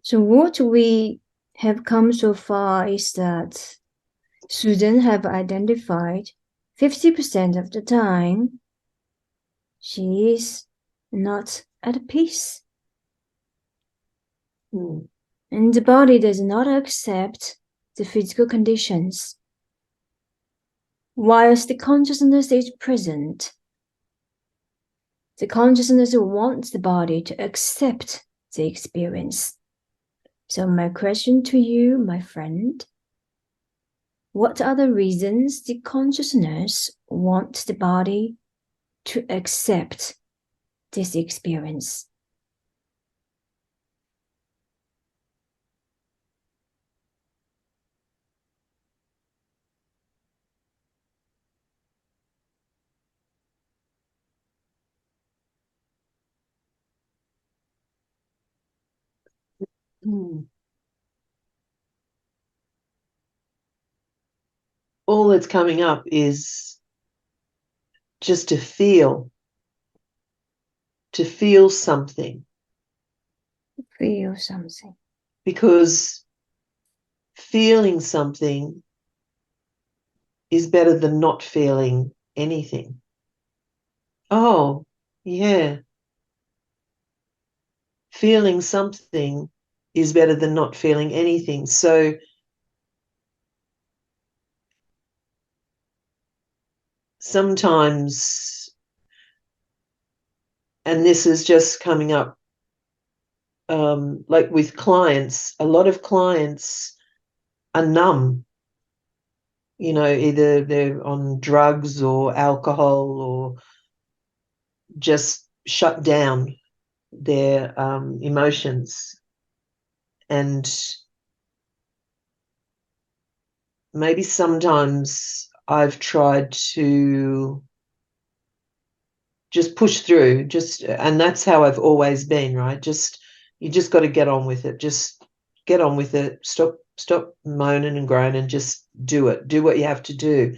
So what we have come so far is that students have identified 50% of the time she is not at peace. And the body does not accept the physical conditions. Whilst the consciousness is present, the consciousness wants the body to accept the experience. So my question to you, my friend, what are the reasons the consciousness wants the body to accept this experience? All that's coming up is just to feel something. Feel something. Because feeling something is better than not feeling anything. Oh, yeah. Feeling something is better than not feeling anything. So sometimes, and this is just coming up, like with clients, a lot of clients are numb. Either they're on drugs or alcohol or just shut down their emotions. And maybe sometimes I've tried to just push through, and that's how I've always been, right? You just got to get on with it. Just get on with it. Stop moaning and groaning. Just do it. Do what you have to do.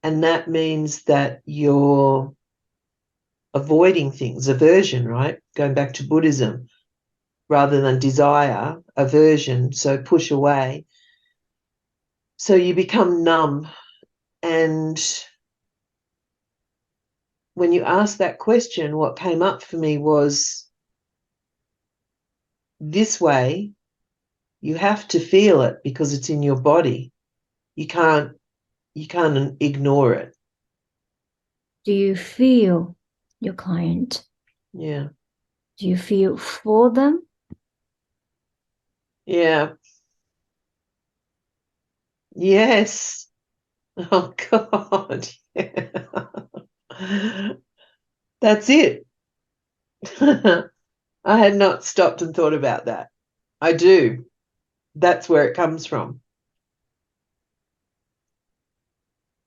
And that means that you're avoiding things, aversion, right? Going back to Buddhism, rather than desire, aversion. So push away. So you become numb. And when you asked that question, what came up for me was this way, you have to feel it because it's in your body. You can't ignore it. Do you feel your client? Yeah. Do you feel for them? Yeah. Yes. Oh God. Yeah. That's it. I had not stopped and thought about that. I do. That's where it comes from.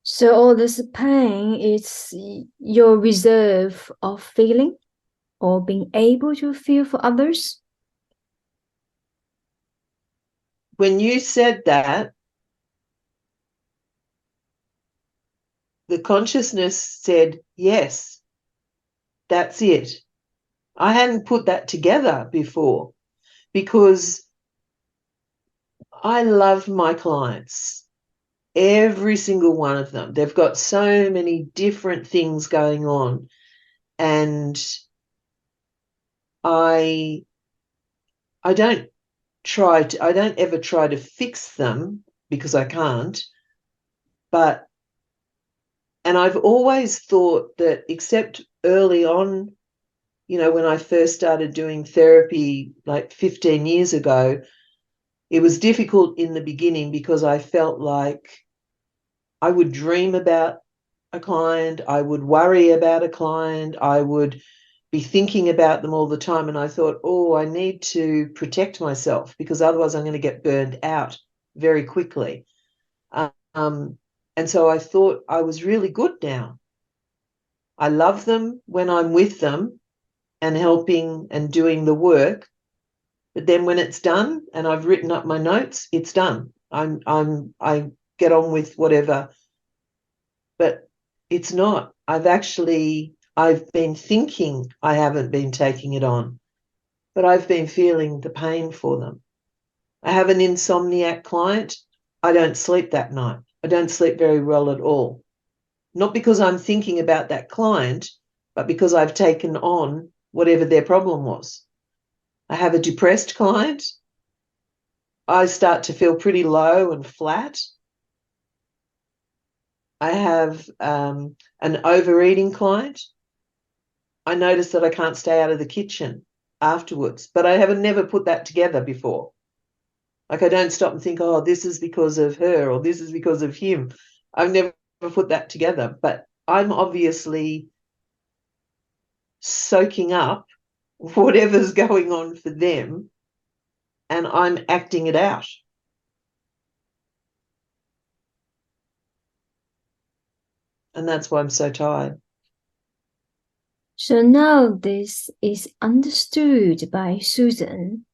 So all this pain is your reserve of feeling or being able to feel for others? When you said that, the consciousness said, yes, that's it. I hadn't put that together before because I love my clients, every single one of them. They've got so many different things going on. And I don't ever try to fix them because I can't. And I've always thought that, except early on, when I first started doing therapy like 15 years ago, it was difficult in the beginning because I felt like I would dream about a client, I would worry about a client, I would be thinking about them all the time. And I thought, oh, I need to protect myself because otherwise I'm going to get burned out very quickly. And so I thought I was really good now. I love them when I'm with them and helping and doing the work. But then when it's done and I've written up my notes, it's done. I get on with whatever. But it's not. I've been thinking I haven't been taking it on. but I've been feeling the pain for them. I have an insomniac client. I don't sleep that night. I don't sleep very well at all. Not because I'm thinking about that client, but because I've taken on whatever their problem was. I have a depressed client. I start to feel pretty low and flat. I have an overeating client. I notice that I can't stay out of the kitchen afterwards, but I haven't never put that together before. Like I don't stop and think, oh, this is because of her or this is because of him. I've never put that together, but I'm obviously soaking up whatever's going on for them and I'm acting it out. And that's why I'm so tired. So now this is understood by Susan.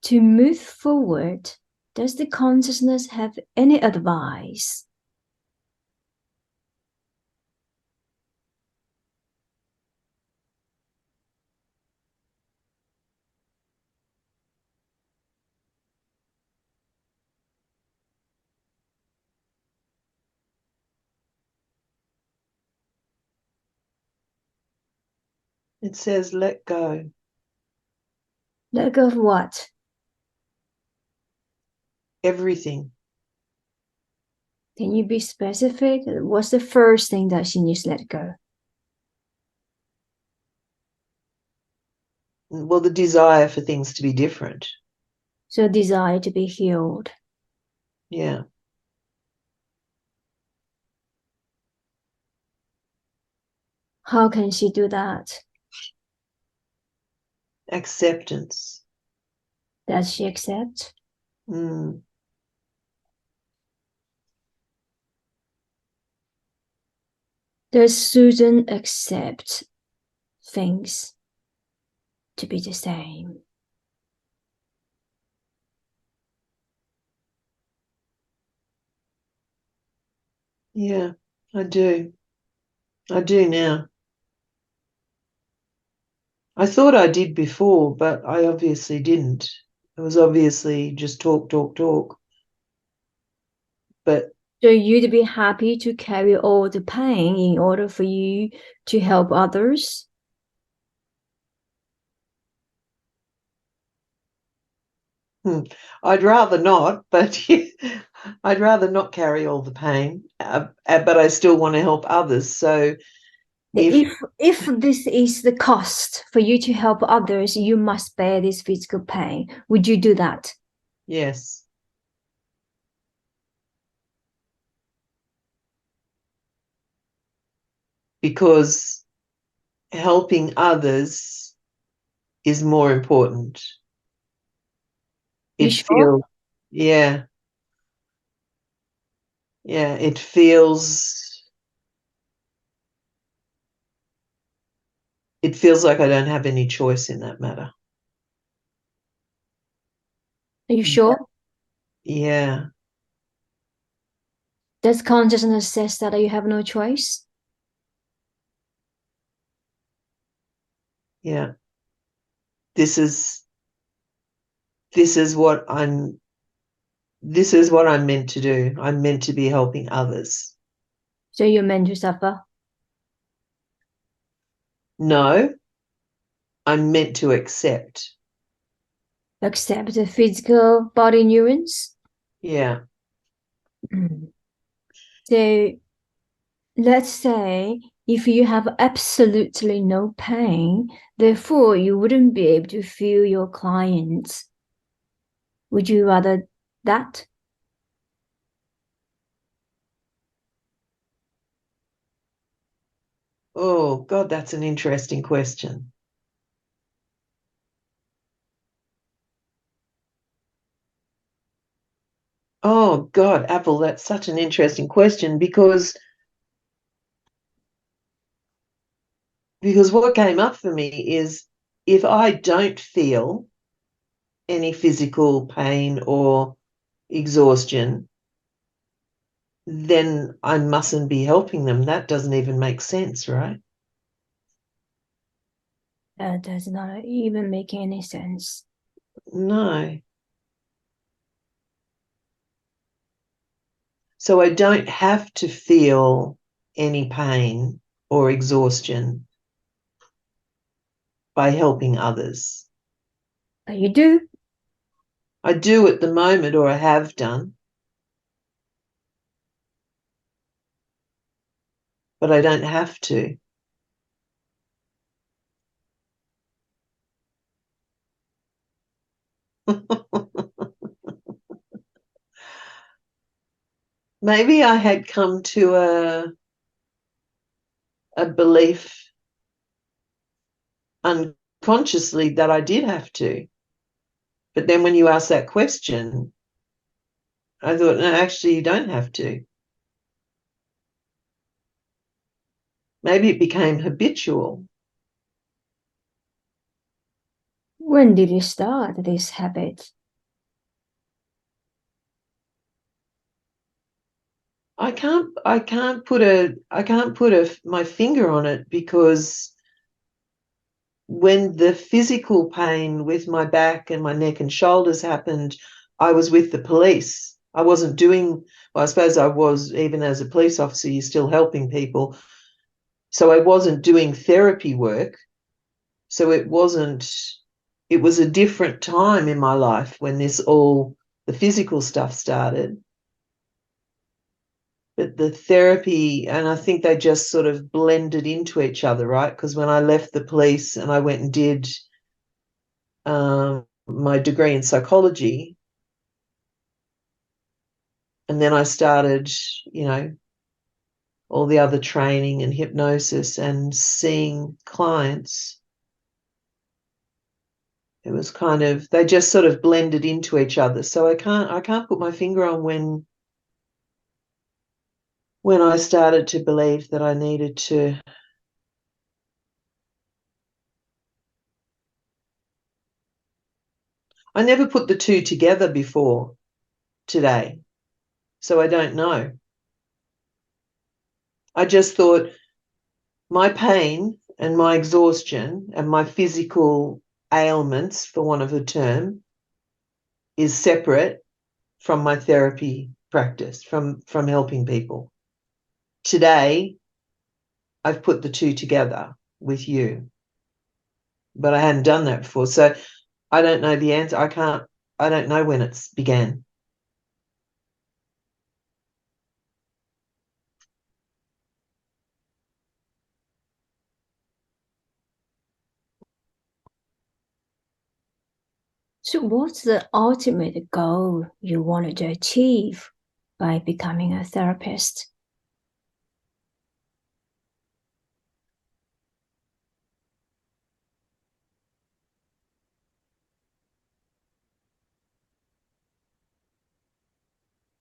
To move forward, does the consciousness have any advice? It says, let go. Let go of what? Everything. Can you be specific? What's the first thing that she needs to let go? Well, the desire for things to be different. So desire to be healed. Yeah. How can she do that? Acceptance. Does she accept? Mm. Does Susan accept things to be the same? Yeah, I do. I do now. I thought I did before, but I obviously didn't. It was obviously just talk, talk, talk. But So you'd be happy to carry all the pain in order for you to help others? I'd rather not, but I'd rather not carry all the pain, but I still want to help others. So If this is the cost for you to help others, you must bear this physical pain. Would you do that? yes, because helping others is more important. You It sure? feels, yeah, yeah, it feels like I don't have any choice in that matter. Are you sure? Yeah, Does consciousness says that you have no choice? yeah. This is this is what I'm this is what I'm meant to do. I'm meant to be helping others. So you're meant to suffer? No, I'm meant to accept. Accept the physical body neurons? Yeah. So let's say if you have absolutely no pain, therefore you wouldn't be able to feel your clients. Would you rather that? Oh, God, that's an interesting question. Oh, God, Apple, that's such an interesting question because what came up for me is if I don't feel any physical pain or exhaustion, then I mustn't be helping them. That doesn't even make sense, right? Does not even make any sense. No. So I don't have to feel any pain or exhaustion by helping others. You do? I do at the moment, or I have done, but I don't have to. Maybe I had come to a belief unconsciously that I did have to. But then when you ask that question, I thought, no, actually, you don't have to. Maybe it became habitual. When did you start this habit? I can't put my finger on it, because when the physical pain with my back and my neck and shoulders happened, I was with the police. I wasn't doing, well, I suppose I was, even as a police officer, you're still helping people. So I wasn't doing therapy work. So it was a different time in my life when the physical stuff started. But the therapy, and I think they just sort of blended into each other, right? Because when I left the police and I went and did my degree in psychology, and then I started, all the other training and hypnosis and seeing clients, it was kind of, they just sort of blended into each other. So I can't put my finger on when I started to believe that I needed to. I never put the two together before today, so I don't know. I just thought my pain and my exhaustion and my physical ailments, for want of a term, is separate from my therapy practice, from helping people. Today, I've put the two together with you, but I hadn't done that before. So I don't know the answer. I don't know when it began. So, what's the ultimate goal you wanted to achieve by becoming a therapist?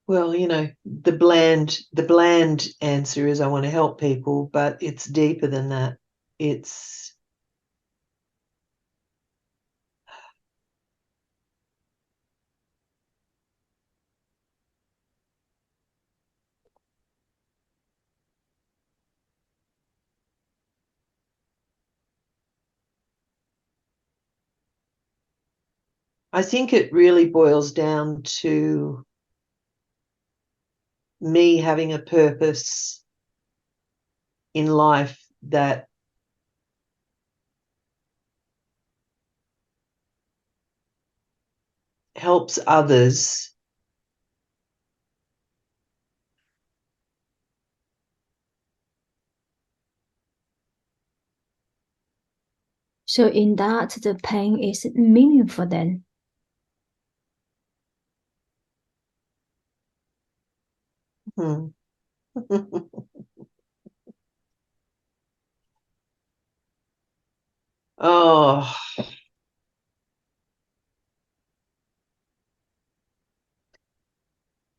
Well, the bland answer is I want to help people, but it's deeper than that. It's I think it really boils down to me having a purpose in life that helps others. So, in that, the pain is meaningful then. Hmm. Oh,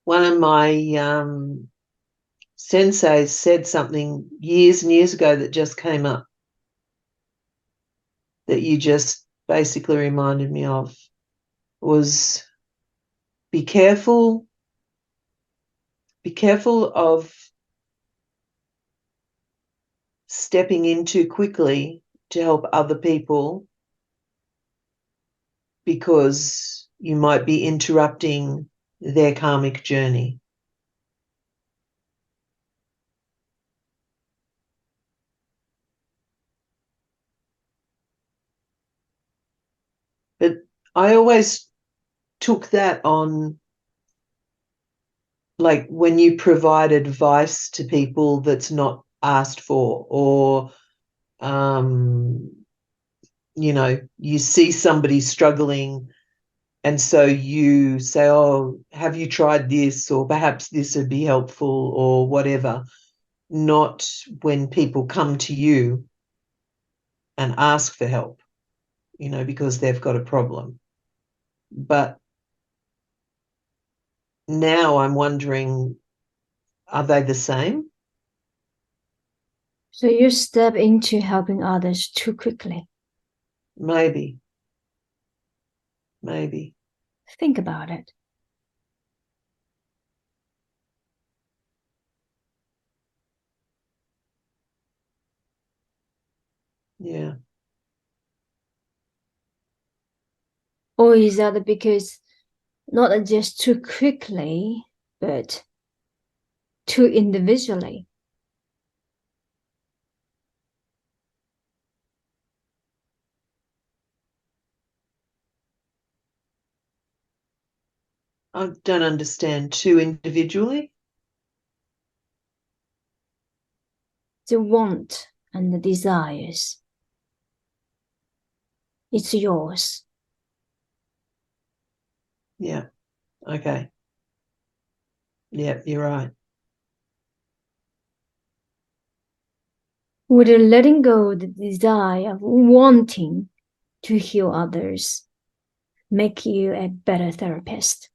one of my senseis said something years and years ago that just came up, that you just basically reminded me of, was be careful of stepping in too quickly to help other people because you might be interrupting their karmic journey. But I always took that on, like when you provide advice to people that's not asked for, or you see somebody struggling and so you say, oh, have you tried this, or perhaps this would be helpful, or whatever. Not when people come to you and ask for help, because they've got a problem. But now I'm wondering, are they the same? So you step into helping others too quickly. Maybe. Think about it. Yeah. Or is that because not just too quickly, but too individually? I don't understand. Too individually? The want and the desires. It's yours. Yeah. Okay. Yeah, you're right. Would letting go the desire of wanting to heal others make you a better therapist?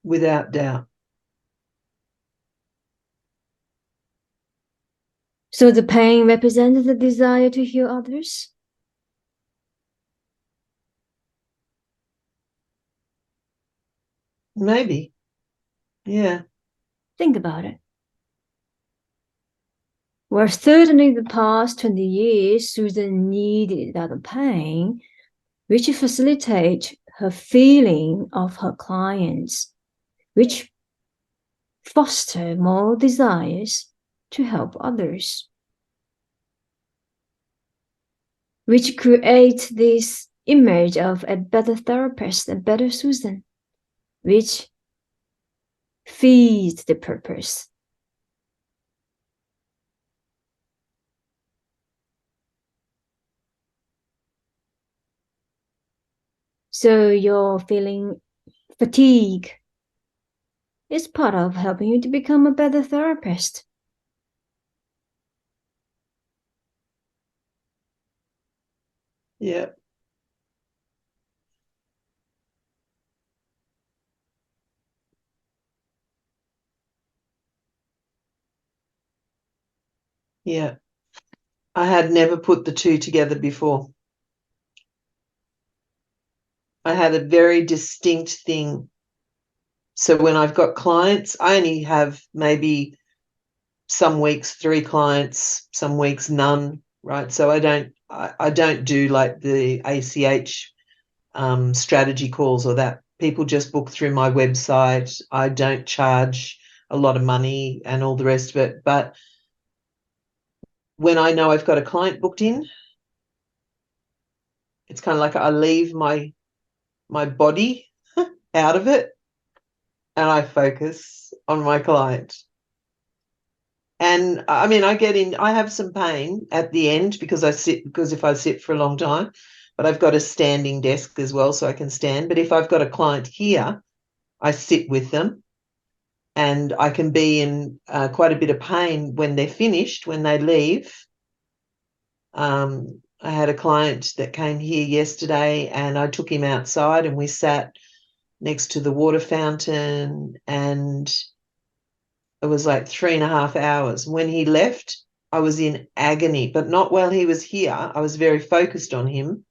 Without doubt. So the pain represents the desire to heal others? Maybe. Yeah. Think about it. Well, certainly the past 20 years, Susan needed that pain, which facilitate her feeling of her clients, which foster more desires to help others, which create this image of a better therapist, a better Susan, which feeds the purpose. So you're feeling fatigue is part of helping you to become a better therapist. Yeah. Yeah. I had never put the two together before. I had a very distinct thing. So when I've got clients, I only have maybe some weeks 3 clients, some weeks none, right? So I don't do like the ACH strategy calls or that. People just book through my website. I don't charge a lot of money and all the rest of it. But when I know I've got a client booked in, it's kind of like I leave my body out of it and I focus on my client. And I mean, I have some pain at the end because if I sit for a long time, but I've got a standing desk as well, so I can stand. But if I've got a client here, I sit with them and I can be in quite a bit of pain when they're finished, when they leave. I had a client that came here yesterday and I took him outside and we sat next to the water fountain and it was like 3.5 hours. When he left, I was in agony, but not while he was here. I was very focused on him.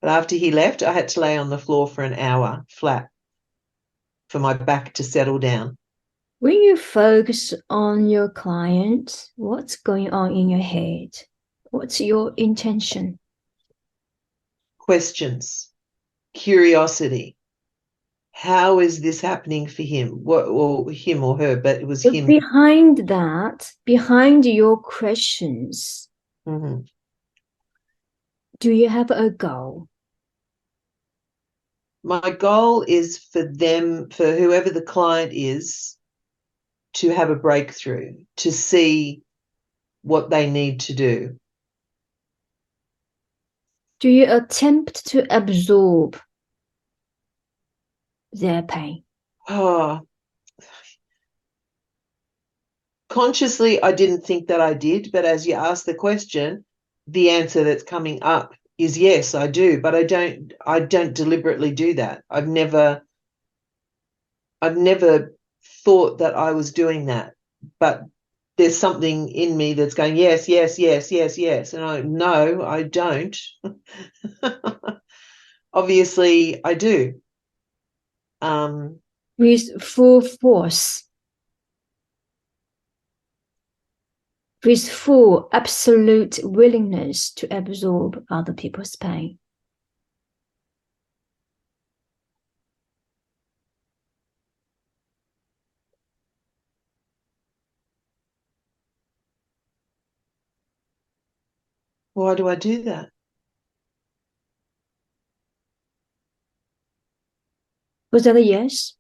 But after he left, I had to lay on the floor for an hour flat for my back to settle down. When you focus on your client, what's going on in your head? What's your intention? Questions, curiosity. How is this happening for him? What, or him or her, but it was him. Behind that, behind your questions, do you have a goal? My goal is for them, for whoever the client is, to have a breakthrough, to see what they need to do. Do you attempt to absorb their pain? Oh, consciously, I didn't think that I did, but as you ask the question, the answer that's coming up is yes, I do, but I don't deliberately do that. I've never thought that I was doing that, but there's something in me that's going, yes, yes, yes, yes, yes. And no, I don't. Obviously, I do. With full force, with full, absolute willingness to absorb other people's pain. Why do I do that? Was that a yes?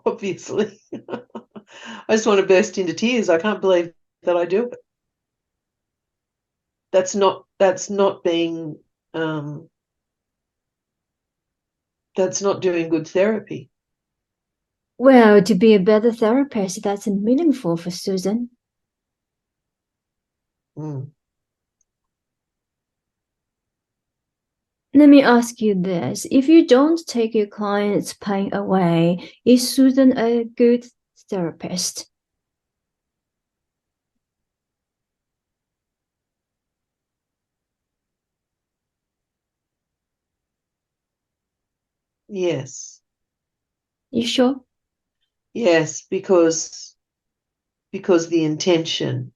Obviously. I just want to burst into tears. I can't believe that I do it. That's not being that's not doing good therapy. Well, to be a better therapist, that's meaningful for Susan. Let me ask you this. If you don't take your client's pain away, is Susan a good therapist? Yes. You sure? Yes, because the intention.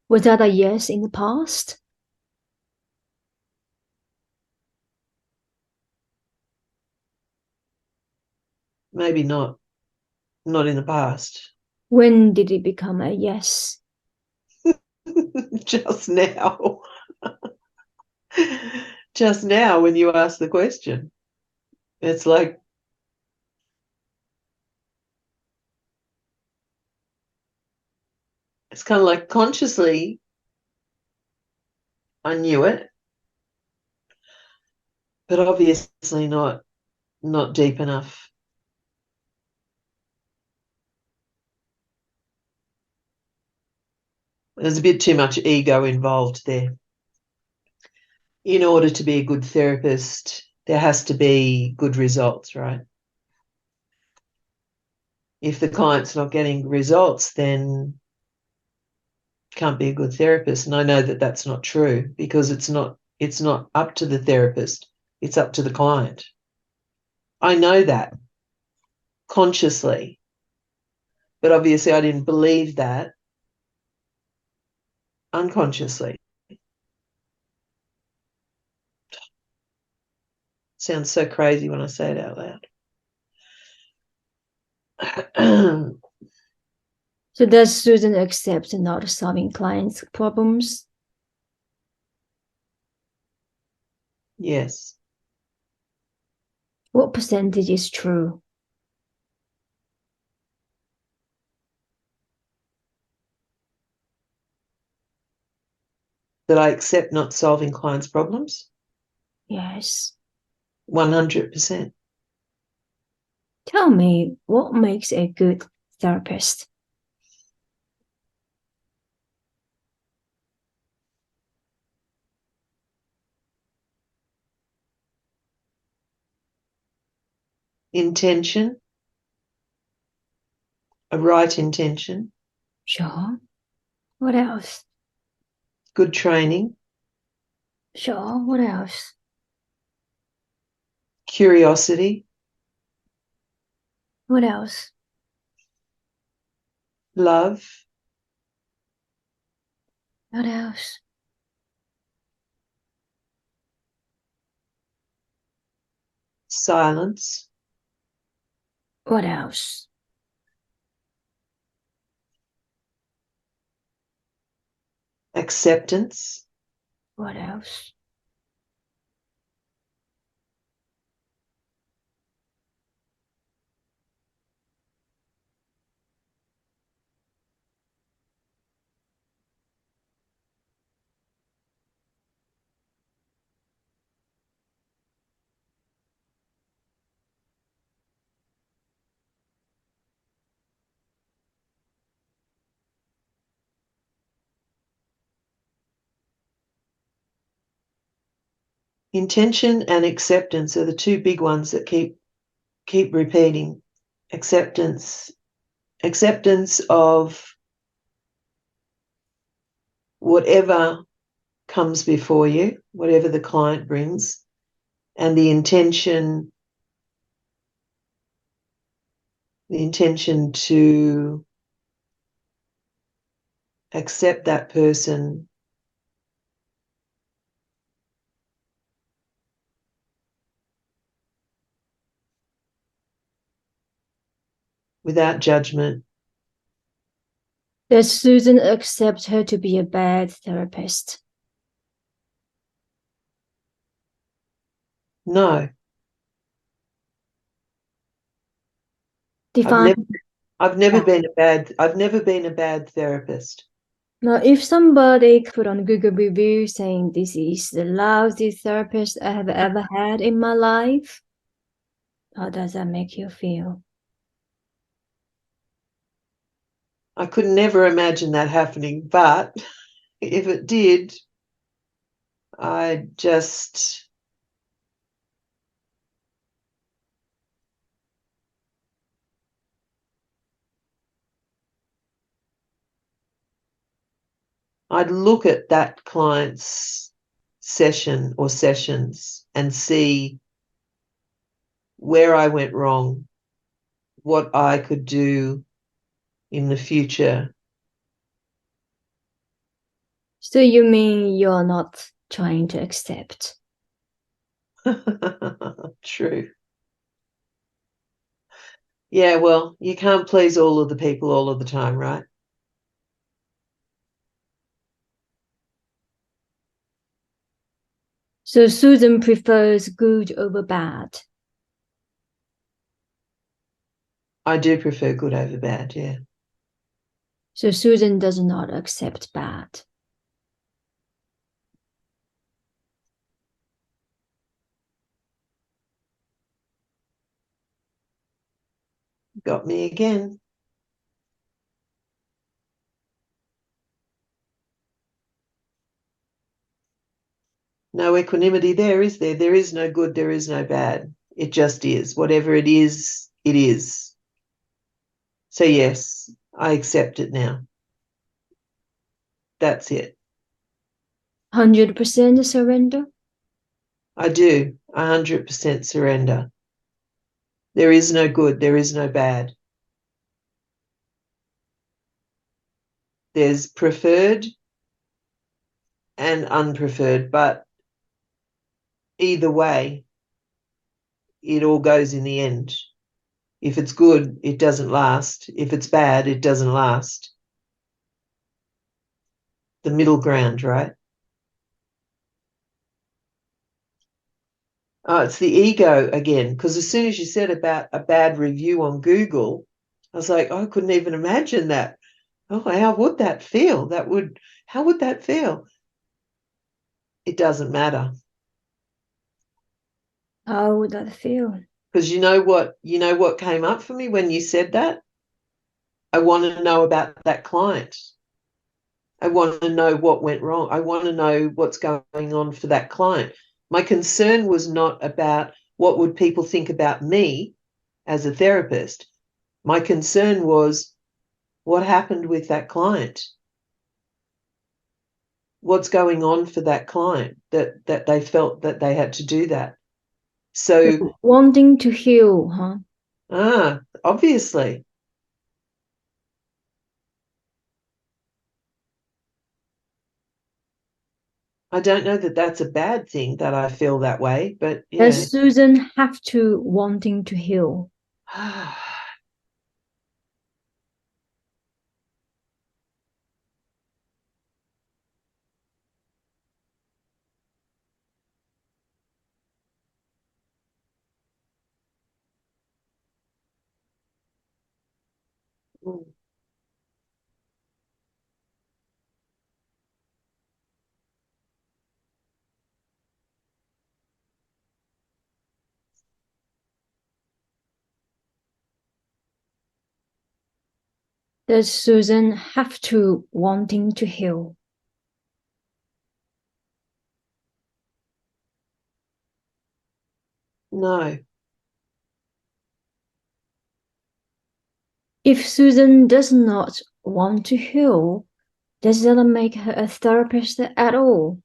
Was that a yes in the past? Maybe not in the past. When did it become a yes? Just now. Just now when you ask the question. It's like it's kind of like consciously I knew it, but obviously not deep enough. There's a bit too much ego involved there. In order to be a good therapist, there has to be good results, right? If the client's not getting results, then can't be a good therapist. And I know that that's not true because it's not up to the therapist. It's up to the client. I know that consciously, but obviously I didn't believe that unconsciously. Sounds so crazy when I say it out loud. So does Susan accept not solving clients' problems? Yes. What percentage is true? That I accept not solving clients' problems? Yes. 100%. Tell me, what makes a good therapist? Intention, a right intention. Sure. What else? Good training. Sure. What else? Curiosity. What else? Love. What else? Silence. What else? Acceptance. What else? Intention and acceptance are the two big ones that keep repeating. Acceptance of whatever comes before you, whatever the client brings, and the intention to accept that person without judgment. Does Susan accept her to be a bad therapist? No. Define. I've never been a bad therapist. Now, if somebody put on Google review saying this is the loudest therapist I have ever had in my life, how does that make you feel? I could never imagine that happening, but if it did, I'd look at that client's session or sessions and see where I went wrong, what I could do in the future. So you mean you're not trying to accept? True. Yeah, well, you can't please all of the people all of the time, right? So Susan prefers good over bad. I do prefer good over bad, yeah. So Susan does not accept bad. Got me again. No equanimity there, is there? There is no good, there is no bad. It just is. Whatever it is, it is. So yes, I accept it now. That's it. 100% surrender? I do. 100% surrender. There is no good, there is no bad. There's preferred and unpreferred, but either way, it all goes in the end. If it's good, it doesn't last. If it's bad, it doesn't last. The middle ground, right? Oh, it's the ego again, because as soon as you said about a bad review on Google, I was like, oh, I couldn't even imagine that. Oh, how would that feel? How would that feel? It doesn't matter. How would that feel? Because you know what came up for me when you said that? I want to know about that client. I want to know what went wrong. I want to know what's going on for that client. My concern was not about what would people think about me as a therapist. My concern was what happened with that client. What's going on for that client that they felt that they had to do that. So wanting to heal, huh? Obviously. I don't know that that's a bad thing that I feel that way, but Does Susan have to wanting to heal? Does Susan have to wanting to heal? No. If Susan does not want to heal, does that make her a therapist at all?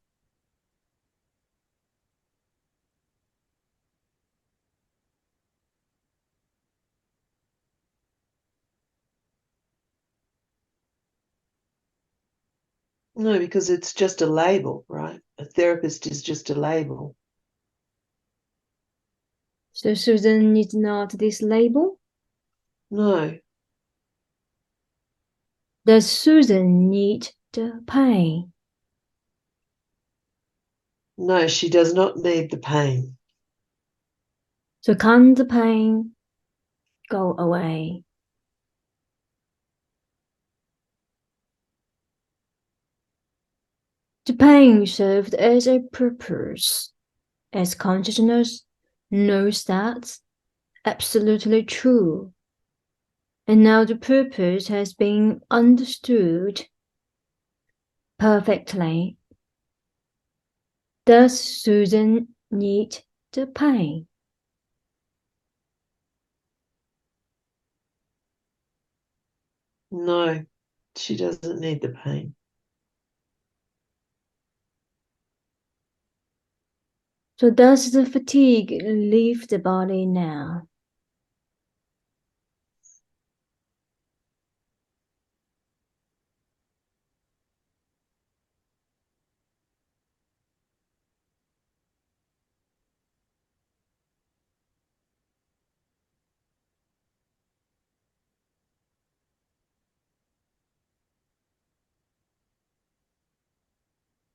No, because it's just a label, right? A therapist is just a label. So Susan needs not this label? No. Does Susan need the pain? No, she does not need the pain. So can the pain go away? The pain served as a purpose, as consciousness knows that absolutely true. And now the purpose has been understood perfectly. Does Susan need the pain? No, she doesn't need the pain. So does the fatigue leave the body now?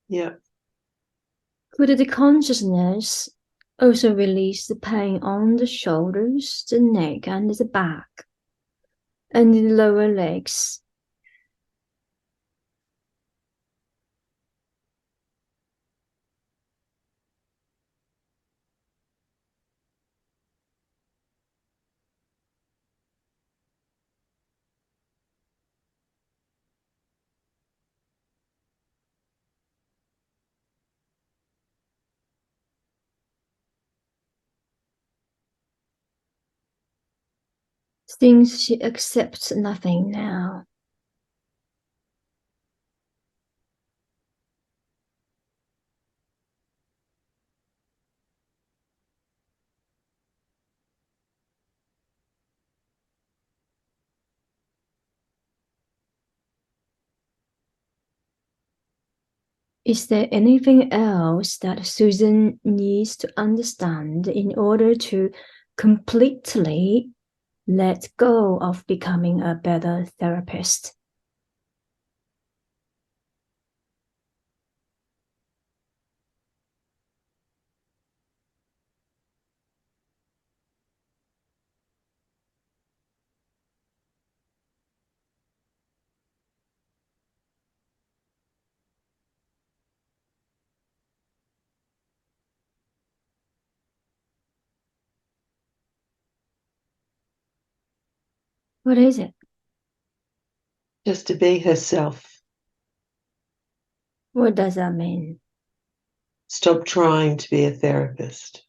Yeah. Could the consciousness also release the pain on the shoulders, the neck, and the back, and the lower legs? Thinks she accepts nothing now. Is there anything else that Susan needs to understand in order to completely let go of becoming a better therapist? What is it? Just to be herself. What does that mean? Stop trying to be a therapist.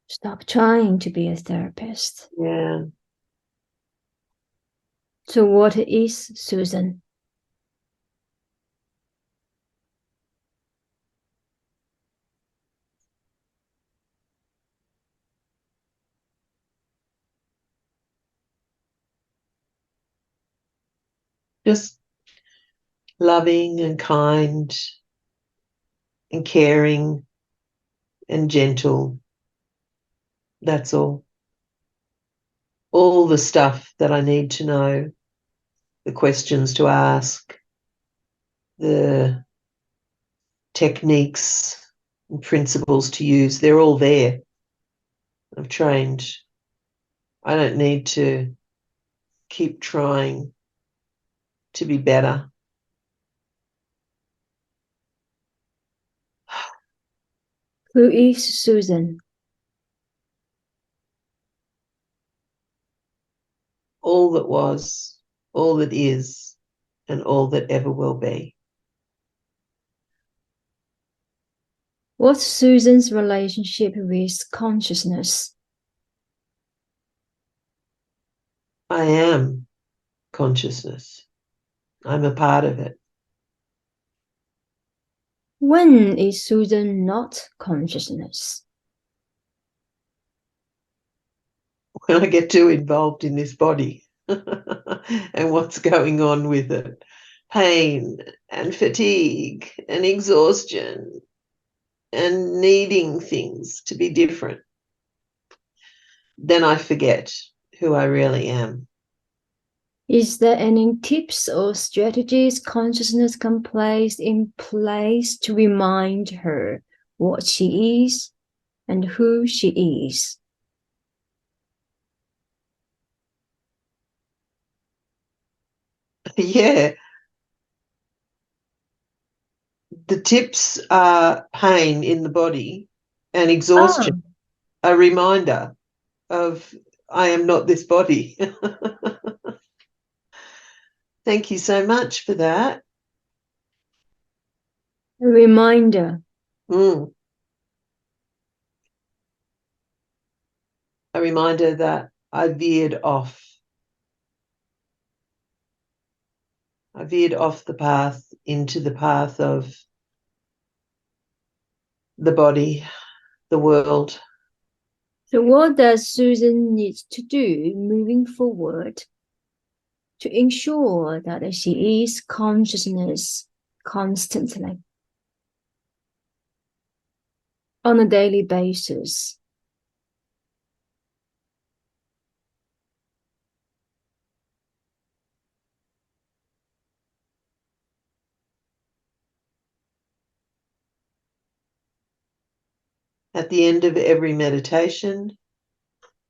Stop trying to be a therapist. Yeah. So what is Susan? Just loving and kind and caring and gentle. That's all. All the stuff that I need to know, the questions to ask, the techniques and principles to use, they're all there. I've trained. I don't need to keep trying to be better. Who is Susan? All that was, all that is, and all that ever will be. What's Susan's relationship with consciousness? I am consciousness. I'm a part of it. When is Susan not consciousness? When I get too involved in this body and what's going on with it, pain and fatigue and exhaustion and needing things to be different, then I forget who I really am. Is there any tips or strategies consciousness can place in place to remind her what she is and who she is? Yeah. The tips are pain in the body and exhaustion, a reminder of I am not this body. Thank you so much for that. A reminder. A reminder that I veered off. I veered off the path into the path of the body, the world. So what does Susan need to do moving forward to ensure that she is consciousness constantly on a daily basis? At the end of every meditation,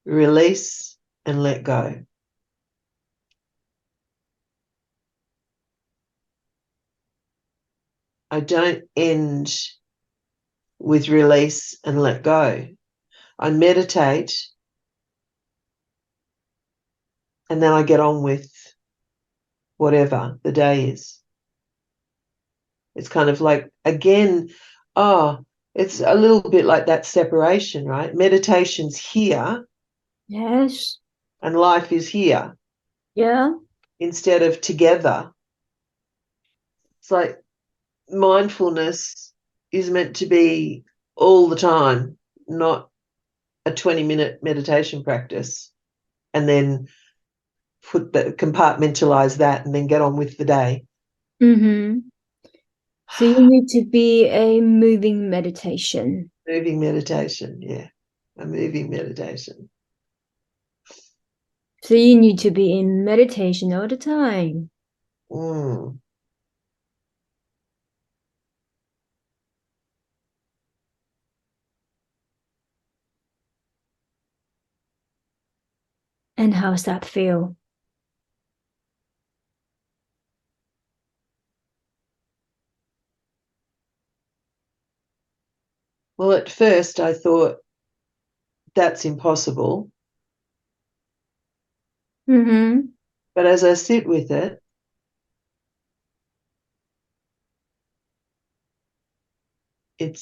release and let go. I don't end with release and let go. I meditate and then I get on with whatever the day is. It's kind of like, again, it's a little bit like that separation, right? Meditation's here Yes. and life is here Yeah. instead of together. It's like mindfulness is meant to be all the time, not a 20-minute meditation practice and then compartmentalize that and then get on with the day. Mm-hmm. So you need to be a moving meditation. Moving meditation, yeah. A moving meditation. So you need to be in meditation all the time. Mm. And how's that feel? Well, at first I thought that's impossible. Mm-hmm. But as I sit with it, it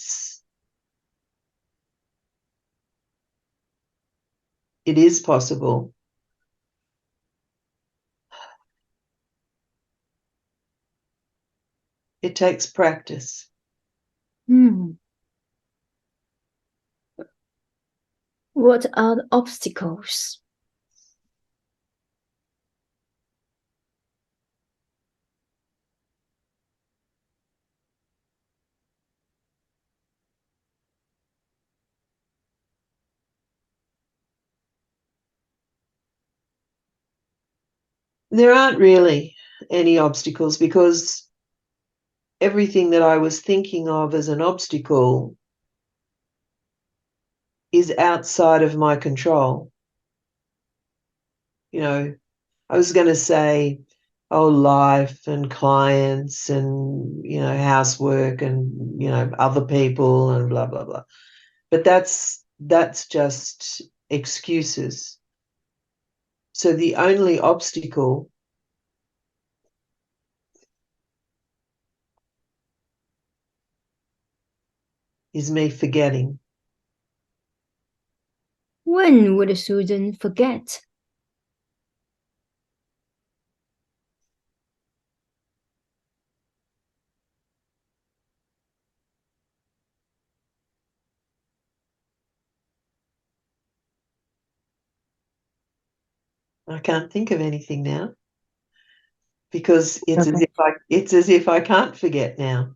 is possible. It takes practice. Mm. What are the obstacles? There aren't really any obstacles because everything that I was thinking of as an obstacle is outside of my control. You know, I was going to say, oh, life and clients and, housework and, other people and blah, blah, blah. But that's just excuses. So the only obstacle is me forgetting. When would Susan forget? I can't think of anything now because it's Okay. as if I can't forget now.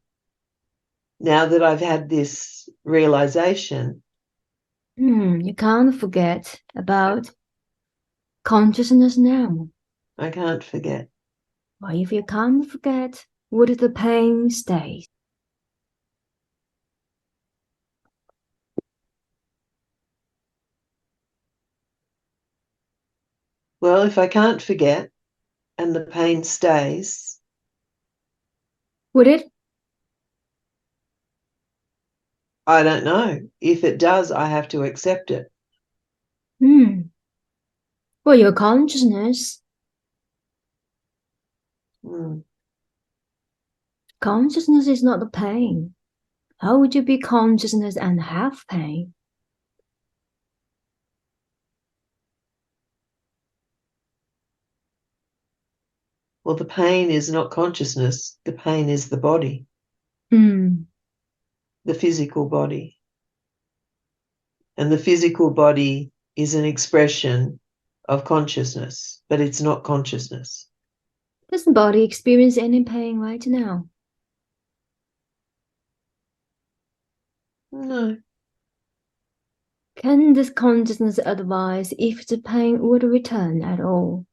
Now that I've had this realization, You can't forget about consciousness now. I can't forget. Well, if you can't forget, would the pain stay? Well, if I can't forget and the pain stays, Would it? I don't know. If it does, I have to accept it. Hmm. Well, your consciousness Hmm. Consciousness is not the pain. How would you be consciousness and have pain? Well, the pain is not consciousness. The pain is the body, Hmm. the physical body. And the physical body is an expression of consciousness, but it's not consciousness. Does the body experience any pain right now? No, Can this consciousness advise if the pain would return at all?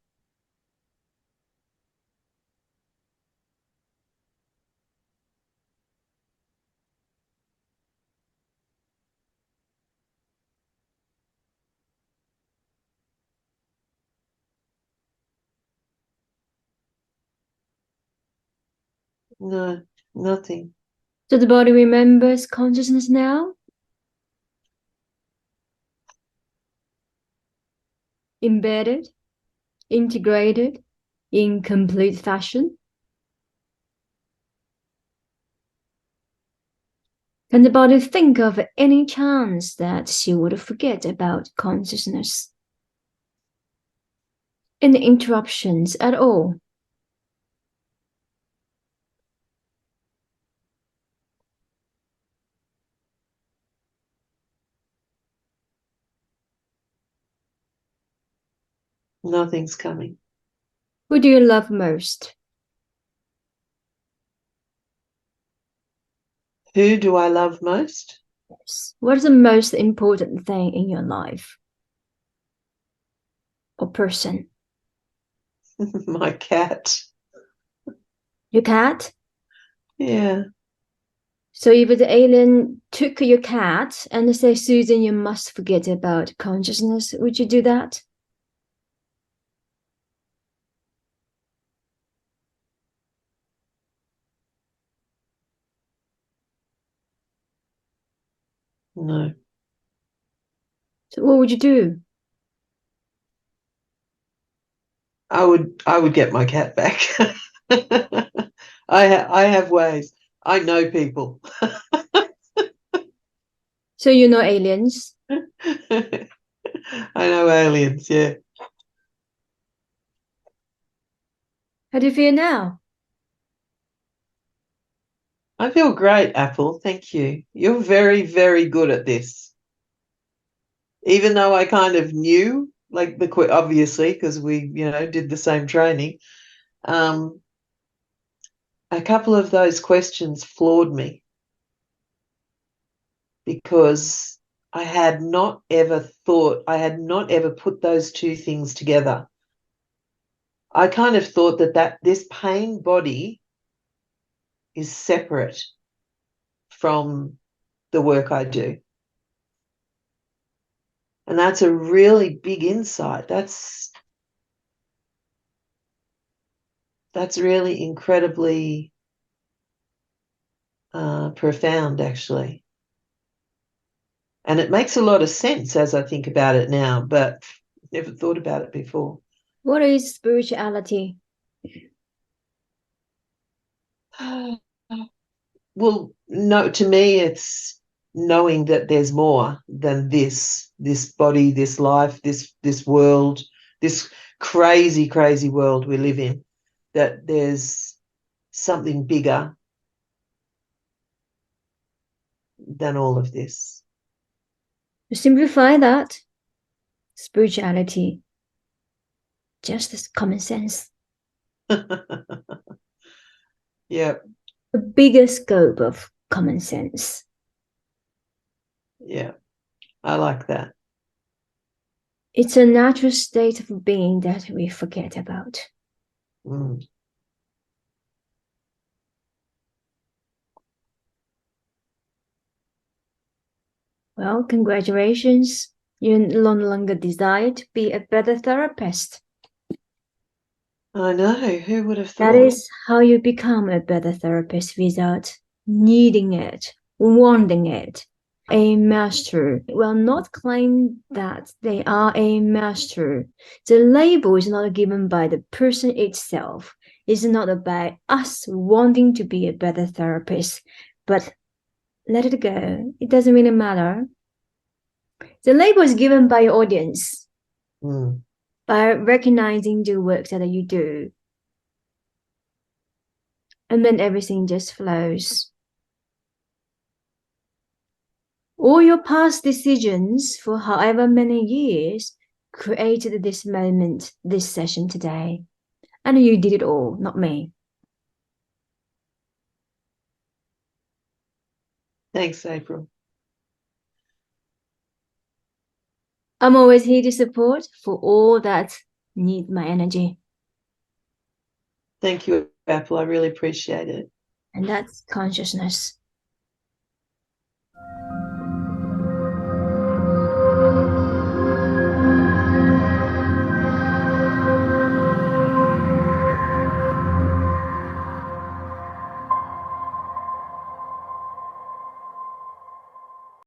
no, nothing. So the body remembers consciousness now? Embedded, integrated, in complete fashion? Can the body think of any chance that she would forget about consciousness? Any interruptions at all? Nothing's coming. Who do you love most? Who do I love most? Yes. What is the most important thing in your life or person? My cat. Your cat? Yeah. So if the alien took your cat and say, Susan, you must forget about consciousness, would you do that? No. So what would you do? I would get my cat back. I have ways. I know people. So you know aliens. I know aliens, yeah. How do you feel now? I feel great, Apple. Thank you. You're very, very good at this. Even though I kind of knew, like obviously, because we, did the same training. A couple of those questions floored me because I had not ever put those two things together. I kind of thought that this pain body is separate from the work I do. And that's a really big insight. That's really incredibly profound, actually. And it makes a lot of sense as I think about it now, but never thought about it before. What is spirituality? Well, no, to me, it's knowing that there's more than this body, this life, this world, this crazy, crazy world we live in, that there's something bigger than all of this. To simplify that, spirituality, just as common sense. Yeah. The bigger scope of common sense. Yeah, I like that. It's a natural state of being that we forget about. Mm. Well, congratulations. You no longer desire to be a better therapist. I know. Who would have thought? That is how you become a better therapist without needing it, wanting it. A master will not claim that they are a master. The label is not given by the person itself. It's not about us wanting to be a better therapist, but let it go. It doesn't really matter. The label is given by your audience, by recognizing the work that you do. And then everything just flows. All your past decisions for however many years created this moment, this session today. And you did it all, not me. Thanks, April. I'm always here to support for all that need my energy. Thank you, Apple. I really appreciate it. And that's consciousness.